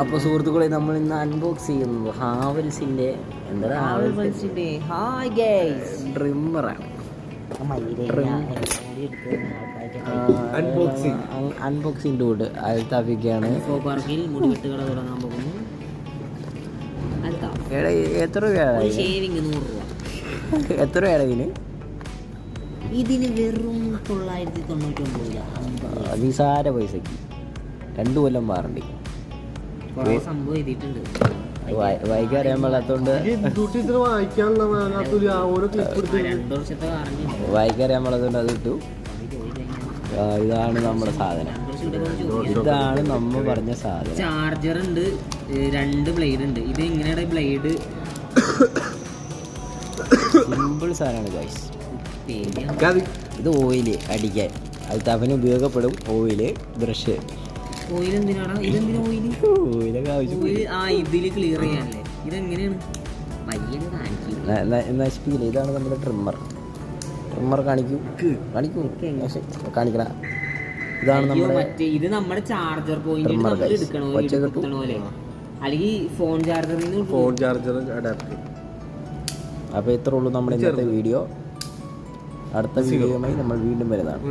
അപ്പോൾ സുഹൃത്തുക്കളെ നമ്മൾ ഇന്ന് അൺബോക്സ് ചെയ്യുന്നത് ഹാവൽസിൻ്റെ ട്രിമ്മറാണ്. Unboxing dude അൽത്താഫിക്കാണ്. എത്ര രൂപയാണ് എത്ര രൂപയാണ് ഇതിന്? ഇതിന് വെറും 999 രൂപ. നിസാര പൈസക്ക് 2 കൊല്ലം വാറണ്ടി. സംഭവം എഴുതിയിട്ടുണ്ട്. വായിക്കാൻ അറിയാൻ പാടാത്തോണ്ട് വായിക്കാൻ അറിയാൻ പാടാത്തോണ്ട് അത് ഇട്ടു. ഇതാണ് നമ്മുടെ സാധനം. ഇതാണ് നമ്മൾ പറഞ്ഞ സാധനം. ചാർജർ ഉണ്ട്, 2 ബ്ലേഡ് ഉണ്ട്. ഇത് എങ്ങനെയാണ് ബ്ലേഡ്? സിമ്പിൾ സാധനമാണ് ഗൈസ്. ഇത് ഓയില് അടിക്കാൻ അൽത്താഫിന് ഉപയോഗപ്പെടും. Oil, brush. ഓയിൽ എന്തിനാണ്? ഇതെന്തിനാ ഓയില്? ഓയിലൊക്കെ ആവശ്യം. ഇതില് ക്ലിയർ ചെയ്യാനല്ലേ? ഇതെങ്ങനെയാണ്? പയ്യന് കാണിക്കും. നശിപ്പിക്കില്ല. ഇതാണ് നമ്മുടെ ട്രിമ്മർ. കാണിക്കൂ കാണിക്കണ. ഇതാണ് നമ്മുടെ ഇത് നമ്മുടെ ചാർജർ പോയിന്റ് നമ്മൾ എടുക്കണോ പോലെ, അല്ലെങ്കിൽ ഫോൺ ചാർജർ അഡാപ്റ്റർ. അപ്പോൾ ഇത്രേ ഉള്ളൂ നമ്മുടെ ഇന്നത്തെ വീഡിയോ. അടുത്ത വീഡിയോയുമായി നമ്മൾ വീണ്ടും വരുന്നതാണ്.